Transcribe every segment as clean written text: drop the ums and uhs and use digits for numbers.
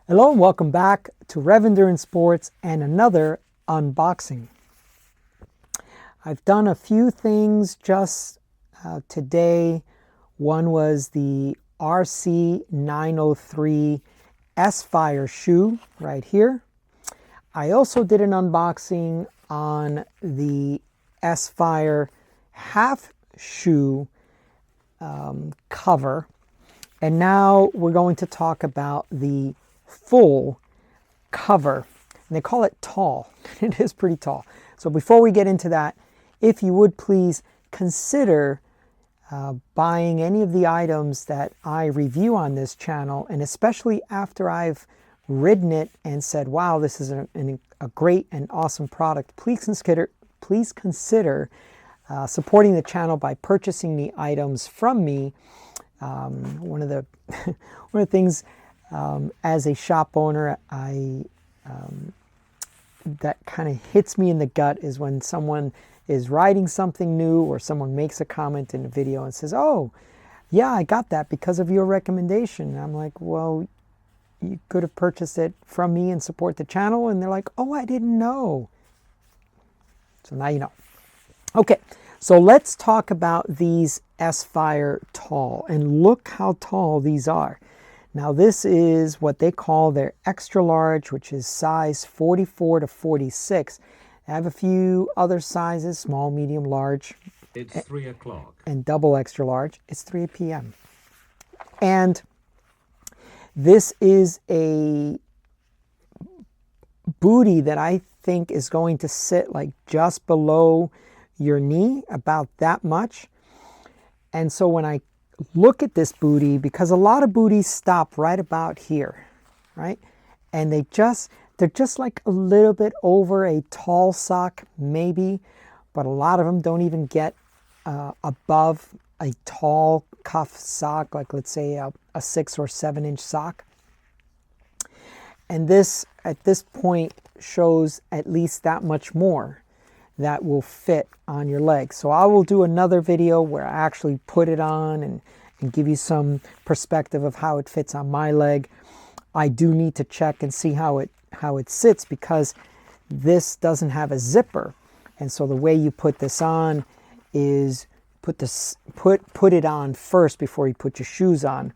Hello and welcome back to Rev Endurance Sports and another unboxing. I've done a few things just today. One was the RC903 Phyre shoe right here. I also did an unboxing on the Phyre half shoe cover. And now we're going to talk about the full cover, and they call it tall. It is pretty tall. So before we get into that, if you would please consider buying any of the items that I review on this channel, and especially after I've ridden it and said, wow, this is a great and awesome product, please consider supporting the channel by purchasing the items from me. One of the things as a shop owner, that kind of hits me in the gut is when someone is riding something new or someone makes a comment in a video and says, "Oh, yeah, I got that because of your recommendation." And I'm like, "Well, you could have purchased it from me and support the channel." And they're like, "Oh, I didn't know." So now you know. Okay, so let's talk about these Phyre tall, and look how tall these are. Now this is what they call their extra large, which is size 44 to 46. I have a few other sizes, small, medium, large. It's 3 o'clock. And double extra large. It's 3 p.m. And this is a booty that I think is going to sit like just below your knee, about that much. And so when I look at this booty, because a lot of booties stop right about here, right? And they're just like a little bit over a tall sock, maybe, but a lot of them don't even get above a tall cuff sock, like let's say a 6 or 7 inch sock. And this, at this point, shows at least that much more that will fit on your leg. So I will do another video where I actually put it on and give you some perspective of how it fits on my leg. I do need to check and see how it sits, because this doesn't have a zipper. And so the way you put this on is put it on first before you put your shoes on,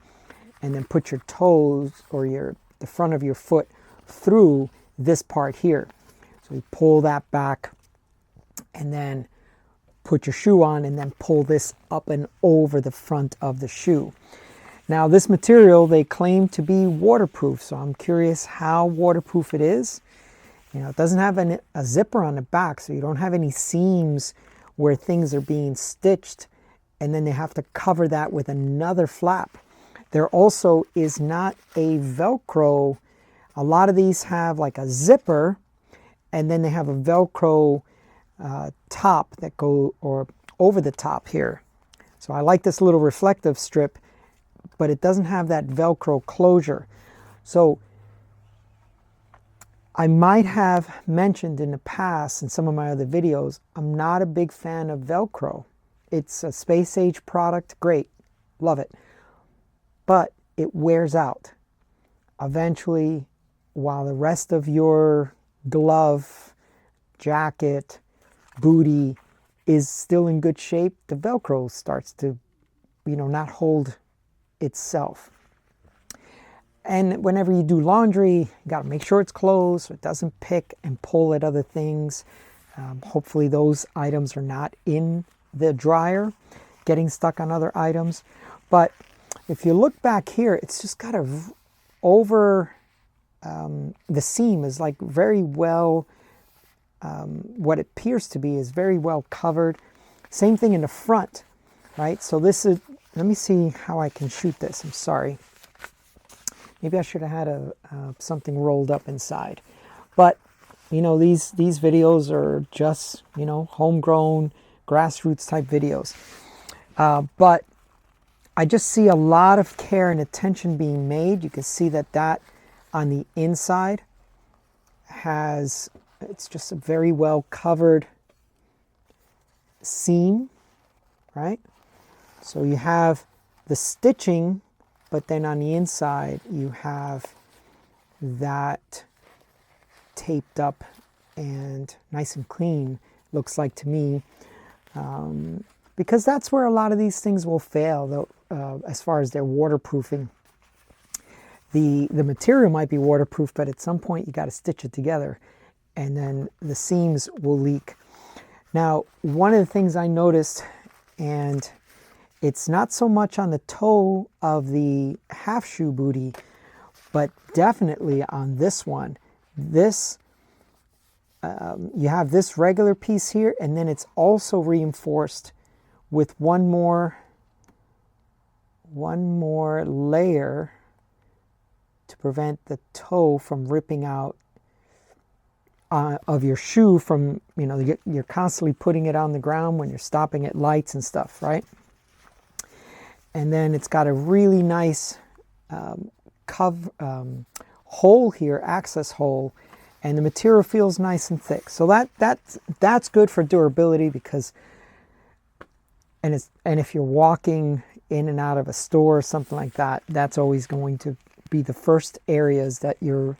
and then put your toes or the front of your foot through this part here. So you pull that back and then put your shoe on, and then pull this up and over the front of the shoe. Now this material they claim to be waterproof, so I'm curious how waterproof it is. You know, it doesn't have a zipper on the back, so you don't have any seams where things are being stitched and then they have to cover that with another flap. There also is not a Velcro. A lot of these have like a zipper, and then they have a Velcro top that go or over the top here. So I like this little reflective strip, but it doesn't have that Velcro closure. So I might have mentioned in the past in some of my other videos, I'm not a big fan of Velcro. It's a space age product, great, love it, but it wears out eventually. While the rest of your glove, jacket, booty is still in good shape, the Velcro starts to, not hold itself. And whenever you do laundry, you got to make sure it's closed so it doesn't pick and pull at other things. Hopefully those items are not in the dryer, getting stuck on other items. But if you look back here, it's just got the seam is like very well, what it appears to be is very well covered. Same thing in the front, right? So this is, let me see how I can shoot this. I'm sorry. Maybe I should have had something rolled up inside. But, these videos are just, homegrown, grassroots type videos. But I just see a lot of care and attention being made. You can see that on the inside it's just a very well covered seam, right? So you have the stitching, but then on the inside you have that taped up and nice and clean, looks like to me, because that's where a lot of these things will fail, though, as far as their waterproofing. The material might be waterproof, but at some point you got to stitch it together, and then the seams will leak. Now, one of the things I noticed, and it's not so much on the toe of the half shoe booty, but definitely on this one. This, you have this regular piece here, and then it's also reinforced with one more layer to prevent the toe from ripping out of your shoe from, you know, you're constantly putting it on the ground when you're stopping at lights and stuff, right? And then it's got a really nice hole here, access hole, and the material feels nice and thick. So that's good for durability, because and if you're walking in and out of a store or something like that, that's always going to be the first areas that your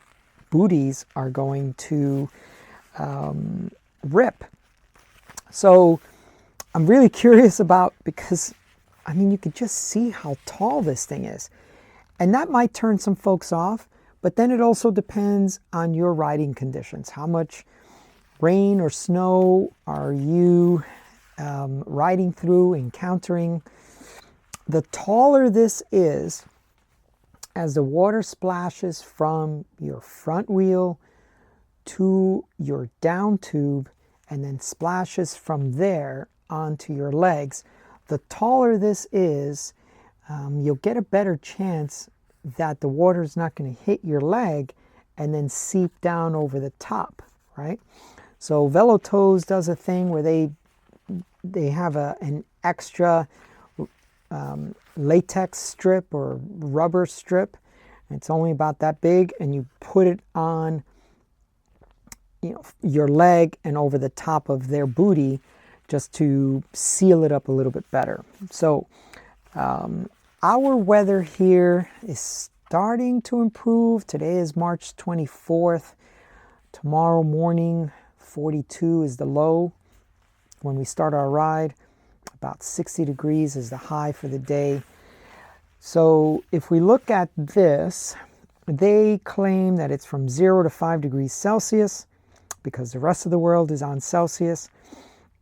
booties are going to rip. So I'm really curious about, because I mean, you could just see how tall this thing is, and that might turn some folks off, but then it also depends on your riding conditions. How much rain or snow are you riding through, encountering? The taller this is, as the water splashes from your front wheel to your down tube and then splashes from there onto your legs, the taller this is, you'll get a better chance that the water is not going to hit your leg and then seep down over the top, right? So Velotoes does a thing where they have an extra latex strip or rubber strip. It's only about that big, and you put it on, you know, your leg and over the top of their booty, just to seal it up a little bit better. So our weather here is starting to improve. Today is March 24th. Tomorrow morning, 42 is the low when we start our ride. About 60 degrees is the high for the day. So if we look at this, they claim that it's from 0 to 5 degrees Celsius, because the rest of the world is on Celsius.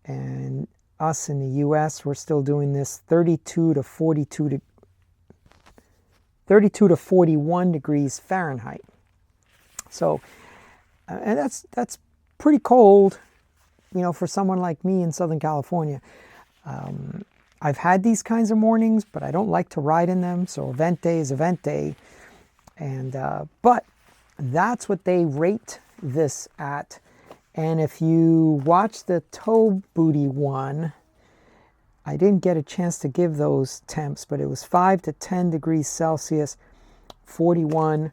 And us in the US, we're still doing this 32 to 41 degrees Fahrenheit. So, and that's pretty cold, you know, for someone like me in Southern California. I've had these kinds of mornings, but I don't like to ride in them. So event day is event day. And, but that's what they rate this at. And if you watch the toe booty one, I didn't get a chance to give those temps, but it was 5 to 10 degrees Celsius, 41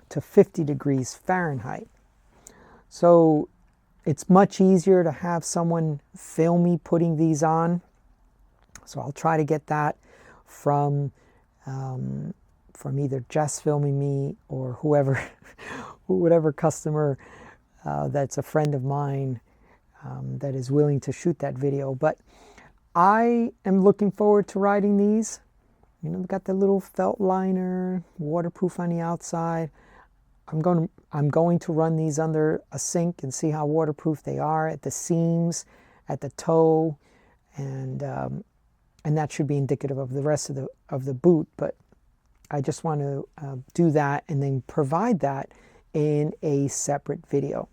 to 50 degrees Fahrenheit. So it's much easier to have someone film me putting these on. So I'll try to get that from either Jess filming me or whatever customer that's a friend of mine that is willing to shoot that video. But I am looking forward to riding these. You know, they've got the little felt liner, waterproof on the outside. I'm going to run these under a sink and see how waterproof they are at the seams, at the toe, and that should be indicative of the rest of the boot. But I just want to do that and then provide that in a separate video.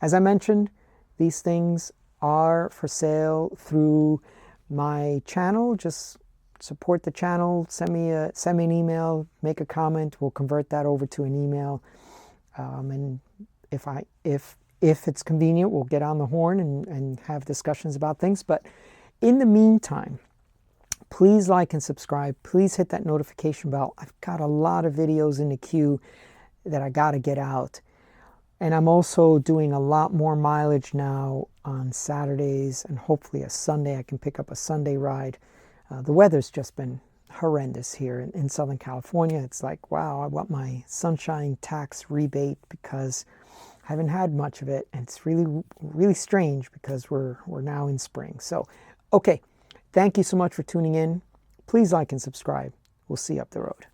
As I mentioned, these things are for sale through my channel. Just support the channel. Send me an email. Make a comment. We'll convert that over to an email. And if it's convenient, we'll get on the horn and have discussions about things. But in the meantime, please like and subscribe. Please hit that notification bell. I've got a lot of videos in the queue that I got to get out. And I'm also doing a lot more mileage now on Saturdays, and hopefully a Sunday. I can pick up a Sunday ride. The weather's just been horrendous here in Southern California. It's like, wow, I want my sunshine tax rebate because I haven't had much of it, and it's really strange because we're now in spring. So, okay, thank you so much for tuning in. Please like and subscribe. We'll see you up the road.